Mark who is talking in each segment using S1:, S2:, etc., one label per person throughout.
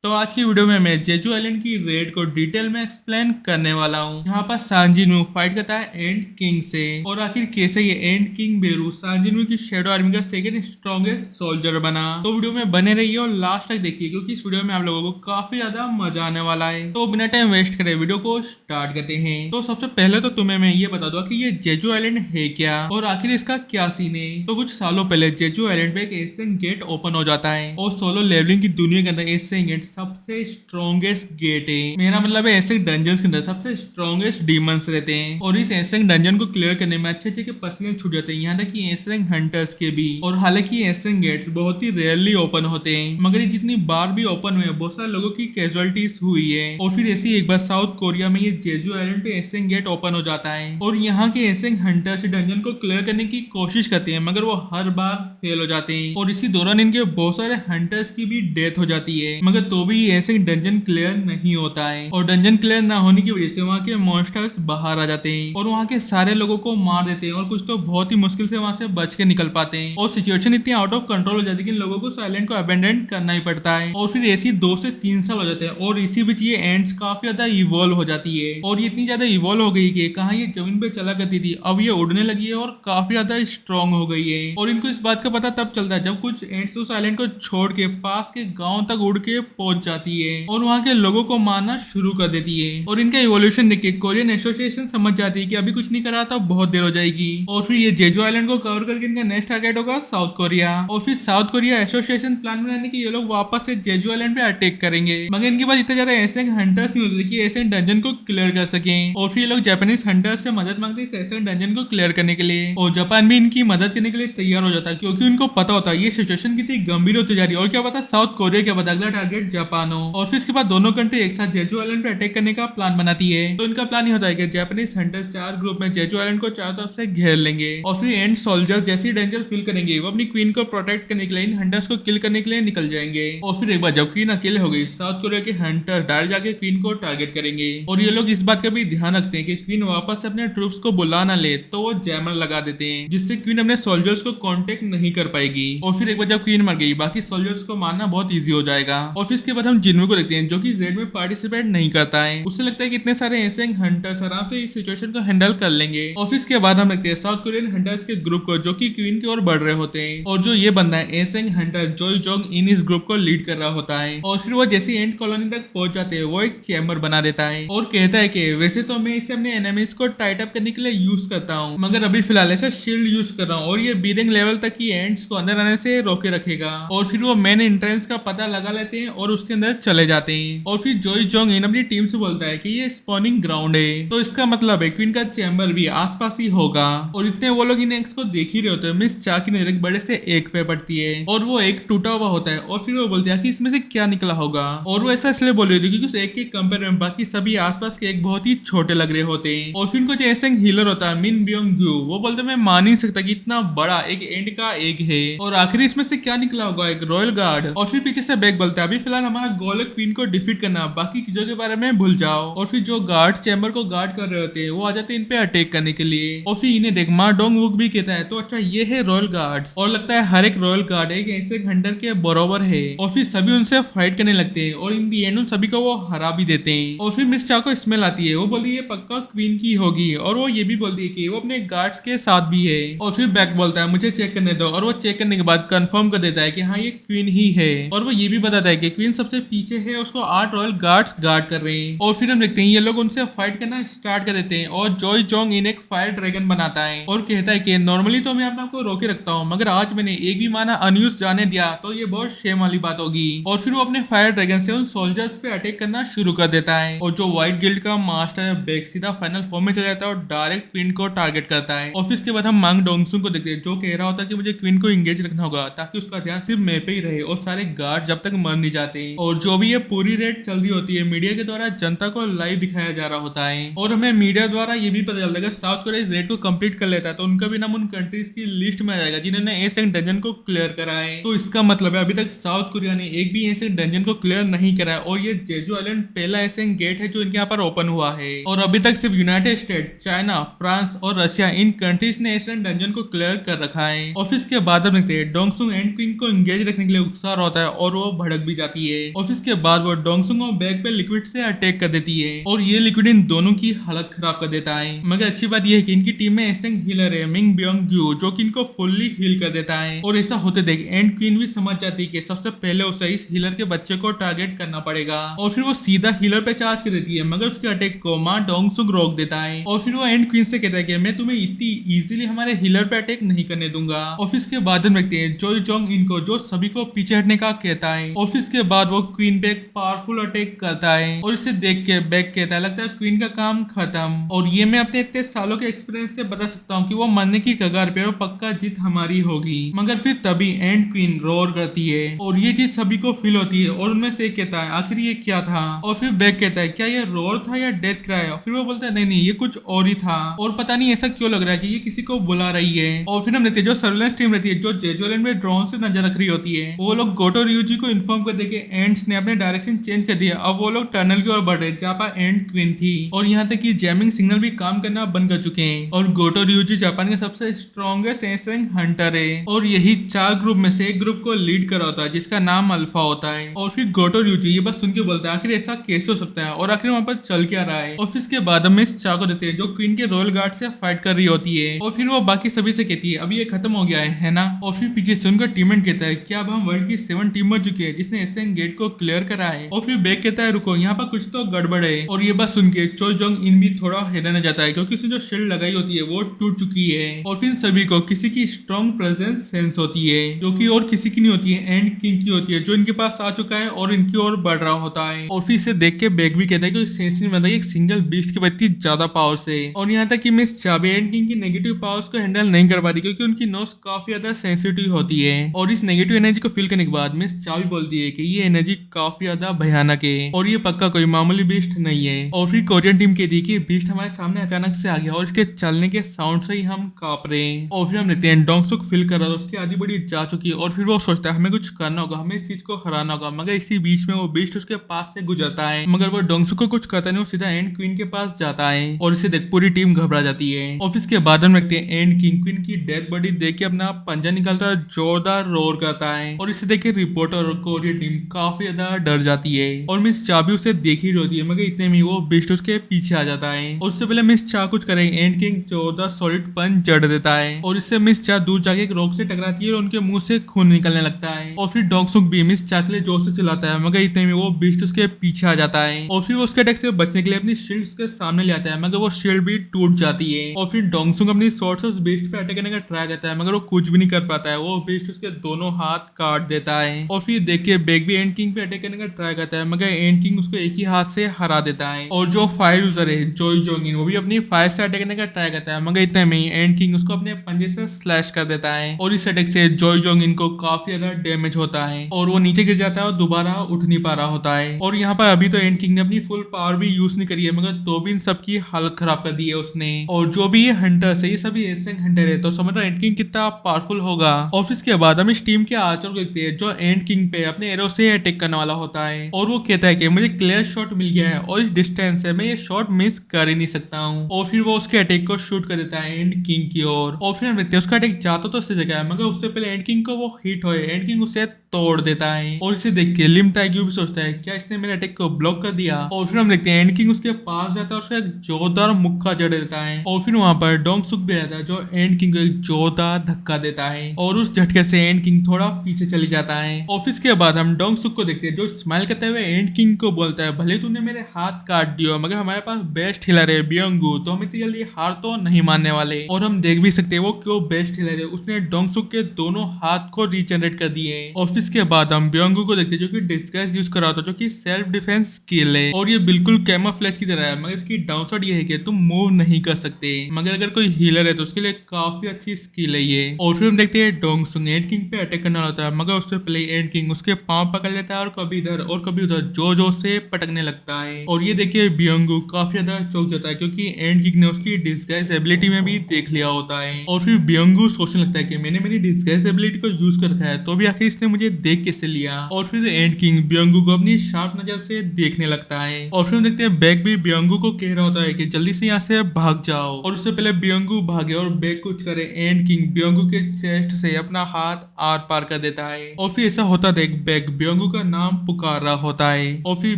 S1: तो आज की वीडियो में मैं जेजू आइलैंड की रेड को डिटेल में एक्सप्लेन करने वाला हूँ। यहाँ पर सांजिनू फाइट करता है एंड किंग से और आखिर कैसे ये एंड किंग बेरू सांजिनू की शेडो आर्मी का सेकंड स्ट्रॉन्गेस्ट सोल्जर बना। तो वीडियो में बने रहिए और लास्ट तक देखिए क्योंकि इस वीडियो में आप लोगों को काफी ज्यादा मजा आने वाला है। तो बिना टाइम वेस्ट करे वीडियो को स्टार्ट करते हैं। तो सबसे पहले तो तुम्हें मैं ये बता दूं कि ये जेजू आइलैंड है क्या और आखिर इसका क्या सीन है। तो कुछ सालों पहले जेजू आइलैंड पे एक एशियन गेट ओपन हो जाता है और सोलो लेवलिंग की दुनिया के अंदर एशियन गेट सबसे स्ट्रॉन्गेस्ट गेट है। मेरा मतलब है ऐसे डंजन के अंदर सबसे स्ट्रॉन्गेस्ट डीमंस रहते हैं और इस एशियन डंजन को क्लियर करने में अच्छे अच्छे के पसीने छूट जाते हैं, यहाँ तक कि एशियन हंटर्स के भी। और हालांकि एशियन गेट्स बहुत ही रेयरली ओपन होते हैं, मगर ये जितनी बार भी ओपन हुए बहुत सारे लोगों की कैजुअलिटीज हुई है। और फिर ऐसी एक बार साउथ कोरिया में ये जेजू आइलैंड पे एशियन गेट ओपन हो जाता है और यहाँ के एशियन हंटर्स डंजन को क्लियर करने की कोशिश करते हैं, मगर वो हर बार फेल हो जाते हैं और इसी दौरान इनके बहुत सारे हंटर्स की भी डेथ हो जाती है। मगर तो भी ऐसे डंजन क्लियर नहीं होता है और डंजन क्लियर ना होने की वजह से वहाँ के मॉन्स्टर्स बाहर आ जाते हैं और वहाँ के सारे लोगों को मार देते हैं और कुछ तो बहुत ही मुश्किल से वहाँ से बच के निकल पाते हैं और सिचुएशन इतनी आउट ऑफ कंट्रोल हो जाती है कि इन लोगों को साइलेंट को अबेंडन करना ही पड़ता है। और फिर ऐसी 2 से 3 साल हो जाते हैं और इसी बीच ये एंड्स काफी ज्यादा इवॉल्व हो जाती है और ये इतनी ज्यादा इवॉल्व हो गई कि कहाँ ये जमीन पे चला करती थी अब ये उड़ने लगी है और काफी ज्यादा स्ट्रॉन्ग हो गई है। और इनको इस बात का पता तब चलता है जब कुछ एंड्स उस आइलैंड को छोड़ के पास के गांव तक उड़ के पहुंच जाती है और वहां के लोगों को मारना शुरू कर देती है। और इनका इवोल्यूशन देख के कोरियन एसोसिएशन समझ जाती है कि अभी कुछ नहीं करा तो बहुत देर हो जाएगी और फिर ये जेजू आइलैंड को कवर करके इनका नेक्स्ट टारगेट होगा साउथ कोरिया। और फिर साउथ कोरिया एसोसिएशन प्लान बनाने की ये लोग वापस से जेजू आइलैंड पे अटैक करेंगे, मगर इनके पास इतने ज्यादा एशियन हंटर्स नहीं होते कि एशियन डंजन को क्लियर कर सके। और फिर ये लोग जापानीज हंटर्स से मदद मांगते हैं इस एशियन डंजन को क्लियर करने के लिए और जापान भी इनकी मदद करने के लिए तैयार हो जाता है क्योंकि उनको पता होता है ये सिचुएशन कितनी गंभीर होती जा रही है और क्या पता साउथ कोरिया क्या पता अगला टारगेट जापान हो। और फिर इसके बाद दोनों कंट्री एक साथ जेजू आइलैंड पे अटैक करने का प्लान बनाती है। तो इनका प्लान ये होता है कि जापानीज हंटर 4 ग्रुप में जेजू आइलैंड को चारों तरफ से घेर लेंगे और फिर एंड सोल्जर्स जैसी डेंजर फील करेंगे वो अपनी क्वीन को प्रोटेक्ट करने के लिए इन हंटर्स को किल करने के लिए निकल जाएंगे। और फिर एक बार जब क्वीन अकेले हो गई साउथ कोरिया के हंटर डायरेक्ट जाके क्वीन को टारगेट करेंगे और ये लोग इस बात का भी ध्यान रखते हैं कि क्वीन वापस से अपने ट्रूप्स को बुला ना ले, तो वो जैमर लगा देते हैं जिससे क्वीन अपने सोल्जर्स को कांटेक्ट नहीं कर पाएगी। और फिर एक बार जब क्वीन मर गई बाकी सोल्जर्स को मारना बहुत इजी हो जाएगा। और फिर इसके बाद हम जिन्नू को देखते हैं जो कि जेड में पार्टिसिपेट नहीं करता है, उससे लगता है कि इतने सारे ऐसे हंटर्स आराम से इस सिचुएशन को हैंडल कर लेंगे। और फिर इसके बाद हम देखते हैं साउथ कोरियन हंटर्स के ग्रुप को जो कि क्वीन की ओर बढ़ रहे होते हैं और जो ये बंदा है एसेंग हंटर जोई जोंग इन इस ग्रुप को लीड कर रहा होता है। और फिर वो जैसे एंड कॉलोनी तक पहुंच जाते हैं वो एक चैम्बर बना देता है और कहता है कि वैसे तो मैं इसे अपने एनिमीज को टाइट अप करने के लिए यूज करता हूँ, मगर अभी फिलहाल ऐसा शील्ड यूज कर रहा हूँ और ये बीरिंग लेवल तक की एंड्स को अंदर आने से रोके रखेगा। और फिर वो मेन एंट्रेंस का पता लगा लेते हैं और उसके अंदर चले जाते हैं। और फिर जोई जोंग इन अपनी टीम से बोलता है कि ये स्पॉनिंग ग्राउंड है, तो इसका मतलब है क्वीन का चैम्बर भी आसपास ही होगा। और इतने वो लोग इन एक्स को देख ही रहे होते हैं। मिस चा की नजर एक बड़े से एक पे पड़ती है और वो एक टूटा हुआ होता है और फिर वो बोलती है कि इसमें से क्या निकला होगा। और वो ऐसा इसलिए बोल रही थी क्योंकि उस एक के कंपेयर में बाकी सभी आसपास के एक बहुत ही छोटे लग रहे होते हैं। और फिर कुछ ऐसे हीलर होता है मिन ब्योंग ग्यू, वो बोलते मैं मान ही सकता कि इतना बड़ा एक एंड का एग है और आखिर इसमें से क्या निकला होगा, एक रॉयल गार्ड। और फिर पीछे से बैक बोलता है अभी फिलहाल हमारा गोल है क्वीन को डिफीट करना, बाकी चीजों के बारे में भूल जाओ। और फिर जो गार्ड चैम्बर को गार्ड कर रहे होते हैं वो आ जाते हैं इन पे अटैक करने के लिए। और फिर इन्हें देख मा डोंग वुक भी कहता है तो अच्छा ये है रॉयल गार्ड्स और लगता है हर एक रॉयल गार्ड एक ऐसे हंटर के बराबर है। और फिर सभी उनसे फाइट करने लगते हैं और इन दी एंड उन सभी को वो हरा भी देते हैं। और फिर मिस चा को स्मेल आती है, वो बोलती है ये पक्का क्वीन की होगी और वो ये भी बोलती है कि वो अपने गार्ड्स के साथ भी है। और फिर बैक बोलता है मुझे चेक करने दो और वो चेक करने के बाद कंफर्म कर देता है कि हाँ ये क्वीन ही है। और वो ये भी बताता है कि क्वीन सबसे पीछे है, उसको 8 रॉयल गार्ड्स गार्ड कर रहे हैं। और फिर हम देखते हैं ये लोग उनसे फाइट करना स्टार्ट कर देते हैं और जॉय जोंग इन एक फायर ड्रैगन बनाता है और कहता है कि नॉर्मली तो मैं अपने आप को रोके रखता हूँ, मगर आज मैंने एक भी माना अनयूज जाने दिया तो ये बहुत शेम वाली बात होगी। और फिर वो अपने फायर ड्रैगन से उन सोल्जर्स पे अटैक करना शुरू कर देता है और जो व्हाइट गिल्ड का मास्टर है बेक सीधा फाइनल फॉर्म में चला जाता है और डायरेक्ट क्वीन को टारगेट करता है। और फिर इसके बाद हम मांग डोंगसुन को देखते हैं जो कह रहा होता है कि मुझे क्वीन को इंगेज रखना होगा ताकि उसका ध्यान सिर्फ मैं पे ही रहे और सारे गार्ड जब तक मर नहीं जाते। और जो भी ये पूरी रेड चल रही होती है मीडिया के द्वारा जनता को लाइव दिखाया जा रहा होता है और हमें मीडिया द्वारा ये भी पता चलता है कि साउथ कोरिया इस रेड को कंप्लीट कर लेता है तो उनका भी नाम उन कंट्रीज की लिस्ट में आ जाएगा जिन्होंने एशियन डंजन को क्लियर करा है। तो इसका मतलब है अभी तक साउथ कोरिया ने एक भी एशियन डंजन को क्लियर नहीं करा है और ये जेजू आइलैंड पहला एशियन गेट है जो इनके यहाँ पर ओपन हुआ है। और अभी तक सिर्फ यूनाइटेड स्टेट, चाइना, फ्रांस और रशिया इन कंट्रीज ने एशियन डंजन को क्लियर कर रखा है। और फिर इसके बाद हम देखते हैं डोंगसुन एंड क्वीन को एंगेज रखने के लिए उत्साह होता है और वो भड़क भी जाती है और फिर इसके बाद वो डोंगसुंग और बैग पे लिक्विड से अटैक कर देती है और ये लिक्विड इन दोनों की हालत खराब कर देता है। मगर अच्छी बात यह है कि इनकी टीम में एसेंग हीलर है मिंग ब्योंग ग्यू जो कि इनको फुल्ली हील कर देता है और ऐसा होते देख एंड क्वीन भी समझ जाती है कि सबसे पहले उसे इस हीलर के बच्चे को टारगेट करना पड़ेगा और फिर वो सीधा हीलर पे चार्ज कर देती है मगर उसके अटैक को मां डोंगसुंग रोक देता है और फिर वो एंड क्वीन से कहता है कि मैं तुम्हें इतनी इजीली हमारे हीलर पे अटैक नहीं करने दूंगा। ऑफिस के बाद हम देखते हैं जोई जोंग इनको जो सभी को पीछे हटने का कहता है। ऑफिस के बाद वो क्वीन पे एक पावरफुल अटैक करता है और इसे देख के बैग कहता है लगता है क्वीन का काम खत्म और ये मैं अपने इतने सालों के एक्सपीरियंस से बता सकता हूँ कि वो मरने की कगार पे और पक्का जीत हमारी होगी। मगर फिर तभी एंड क्वीन रोर करती है और ये चीज सभी को फील होती है और उनमें से एक कहता है आखिर ये क्या था और फिर बैग कहता है क्या ये रोर था या डेथ क्राई और फिर वो बोलता है नहीं ये कुछ और ही था और पता नहीं ऐसा क्यों लग रहा है कि ये किसी को बुला रही है। और फिर हम देखते हैं जो सर्वेलेंस टीम रहती है जो जेजू आइलैंड में ड्रोन से नजर रख रही होती है वो लोग गोटो रियूजी को इन्फॉर्म कर देके एंड्स ने अपने डायरेक्शन चेंज कर दिया। अब वो लोग टनल की ओर बढ़ रहे जहाँ पर एंड क्वीन थी और यहाँ तक कि जैमिंग सिग्नल भी काम करना बंद कर चुके हैं और गोटो रियूजी जापान के सबसे स्ट्रॉन्गेस्ट एसेंग हंटर है और यही 4 ग्रुप में से एक ग्रुप को लीड कर रहा होता है जिसका नाम अल्फा होता है। और फिर गोटो रियूजी ये बस सुन के बोलता है आखिर ऐसा कैसे हो सकता है और आखिर वहाँ पर चल क्या रहा है। और फिर इसके बाद हम इस चा को देते हैं जो क्वीन के रॉयल गार्ड से फाइट कर रही होती है और फिर वो बाकी सभी से कहती है अभी ये खत्म हो गया है ना। और फिर पीछे से उनका टीममेट कहता है क्या अब हम वर्ल्ड की 7 टीम बन चुके हैं जिसने एसेंग गेट को क्लियर करा है। और फिर बैग कहता है रुको यहाँ पर कुछ तो गड़बड़ है और ये बात सुन के चोई जोंग इन भी थोड़ा हैरान जाता है क्योंकि उसने जो शील्ड लगाई होती है वो टूट चुकी है और फिर सभी को किसी की स्ट्रॉन्ग प्रेजेंस सेंस होती है जो कि और किसी की नहीं होती है एंड किंग की होती है जो इनके पास आ चुका है और इनकी ओर बढ़ रहा होता है। और फिर इसे देख के बैग भी कहता है कि सेंस नहीं बनता एक सिंगल बीस्ट के इतनी ज्यादा पावर से और यहाँ तक कि मिस चाबी एंड किंग की नेगेटिव पावर्स को हैंडल नहीं कर पाती क्योंकि उनकी नोज काफी ज्यादा सेंसिटिव होती है। और इस नेगेटिव एनर्जी को फील करने के बाद मिस चाबी बोलती है कि ये एनर्जी काफी ज्यादा भयानक है और ये पक्का कोई मामूली बीस्ट नहीं है। और फिर कोरियन टीम कहती है कि बीस्ट हमारे सामने अचानक से आ गया और इसके चलने के साउंड से ही हम कांप रहे हैं। और फिर हम देखते हैं डोंगसुक फील कर रहा था उसकी आधी बड़ी जा चुकी है और फिर वो सोचता है हमें कुछ करना होगा हमें इस चीज को हराना होगा मगर इसी बीच में वो बीस्ट उसके पास से गुजरता है मगर वो डोंगसुक को कुछ करता नहीं वो सीधा एंड क्वीन के पास जाता है और इसे देख पूरी टीम घबरा जाती है। ऑफिस के बाद हम देखते हैं एंड किंग क्वीन की डेड बॉडी देख के अपना पंजा निकालता है जोरदार रोर करता है और इसे देख के रिपोर्टर और कोरियन टीम काफी ज्यादा डर जाती है और मिस चा भी उसे देख ही होती है मगर इतने में वो बीस्ट उसके पीछे आ जाता है और उससे पहले मिस चा कुछ करे एंड किंग जोरदार सॉलिड पंच जड़ देता है और इससे मिस चा दूर जाके एक रॉक से टकराती है और उनके मुंह से खून निकलने लगता है। और फिर डोंगसुक भी मिस चा के लिए जोर से चिल्लाता है मगर इतने में वो बीस्ट उसके पीछे आ जाता है और फिर वो उसके अटैक से बचने के लिए अपनी शील्ड के सामने ले आता है मगर वो शील्ड भी टूट जाती है। और फिर डोंगसुक अपनी स्वॉर्ड से उस बीस्ट पे अटैक करने का ट्राई करता है मगर वो कुछ भी नहीं कर पाता है वो बीस्ट उसके दोनों हाथ काट देता है। और फिर देखिए बैग भी एंड किंग पे अटैक करने का ट्राई करता है मगर एंड किंग उसको एक ही हाथ से हरा देता है। और जो फायर यूजर है जोई जोंगिन वो भी अपनी फायर से अटैक करने का ट्राई करता है मगर इतने में ही एंड किंग उसको अपने पंजे से स्लैश कर देता है और इस अटैक से जोई जोंगिन को काफी ज्यादा डैमेज होता है और वो नीचे गिर जाता है और दोबारा उठ नहीं पा रहा होता है। और यहाँ पर अभी तो एंड किंग ने अपनी फुल पावर भी यूज नहीं करी है मगर तो भी इन सबकी हालत खराब कर दी है उसने। और जो भी ये हंटर्स है ये सभी एसेंग हंटर है तो समझ रहा एंड किंग कितना पावरफुल होगा। ऑफिस के बाद हम इस टीम के आर्चर को देखते हैं जो एंड किंग पे अपने एरो से अटैक करने वाला होता है और वो कहता है कि मुझे क्लियर शॉट मिल गया है और इस डिस्टेंस से मैं ये शॉट मिस कर ही नहीं सकता हूँ। और फिर वो उसके अटैक को शूट कर देता है एंड किंग की ओर और फिर हम देखते हैं उसका अटैक जाता तो उससे जगह है मगर उससे पहले एंड किंग को वो हिट होए एंड किंग उसे तोड़ देता है और इसे देख के लिम टाइग्यू भी सोचता है क्या इसने मेरे अटैक को ब्लॉक कर दिया। और फिर हम देखते हैं एंड किंग उसके पास जाता है और उसका एक जोरदार मुक्का जड़ देता है और फिर वहां पर डोंगसुक भी आता है जो एंड किंग को एक जोरदार धक्का देता है और उस झटके से एंड किंग थोड़ा पीछे चली जाता है। ऑफिस के बाद हम डोंगसुक को देखते हैं जो स्माइल करते हुए एंड किंग को बोलता है भले तूने मेरे हाथ काट दियो मगर हमारे पास बेस्ट हिलर है बियोंगू तो हम इतनी जल्दी हार तो नहीं मानने वाले। और हम देख भी सकते हैं वो क्यों बेस्ट हिलर है उसने डोंगसुक के दोनों हाथ को रीजनरेट कर दिए। ऑफिस के बाद हम बियोंगू को देखते हैं जो कि डिस्गाइज यूज कर रहा था जो कि सेल्फ डिफेंस स्किल है और ये बिल्कुल कैमोफ्लेज की तरह है मगर इसकी डाउनसाइड ये है कि तुम मूव नहीं कर सकते मगर अगर कोई हीलर है तो उसके लिए काफी अच्छी स्किल है ये। और फिर हम देखते हैं डोंगसुक एंड किंग पे अटैक करना होता है मगर उससे पहले एंड किंग उसके पांव पकड़ लेता है और कभी इधर और कभी उधर जो जो से पटकने लगता है। और ये देखिए बियोंगू काफी ज्यादा चौंक जाता है क्योंकि एंड किंग ने उसकी डिस्गाइज एबिलिटी में भी देख लिया होता है। और फिर बियोंगू सोचने लगता है कि मैंने मेरी डिस्गाइज एबिलिटी को यूज कर रखा है तो भी आखिर इसने मुझे देख कैसे लिया। और फिर एंड किंग बियोंगू को अपनी शार्प नजर से देखने लगता है और फिर हम देखते हैं बैग भी बियोंगू को कह रहा होता है कि जल्दी से यहाँ से भाग जाओ। और उससे पहले बियोंगू भागे और बैग कुछ करे एंड किंग बियोंगू के चेस्ट से अपना हाथ आर पार कर देता है और फिर ऐसा होता देख बैग बियोंगू ब्योंगू का नाम पुकार रहा होता है और फिर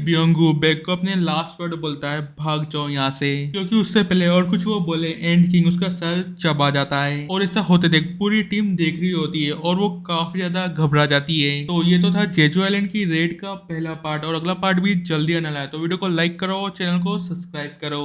S1: ब्योंगू बेग को अपने लास्ट वर्ड बोलता है, भाग जाओ यहाँ से, क्योंकि उससे पहले और कुछ वो बोले एंड किंग उसका सर चबा जाता है। और ऐसा होते देख पूरी टीम देख रही होती है और वो काफी ज्यादा घबरा जाती है। तो ये तो था जेजू आइलैंड की रेड का पहला पार्ट, और अगला पार्ट भी जल्दी आने वाला है। तो वीडियो को लाइक करो और चैनल को सब्सक्राइब करो।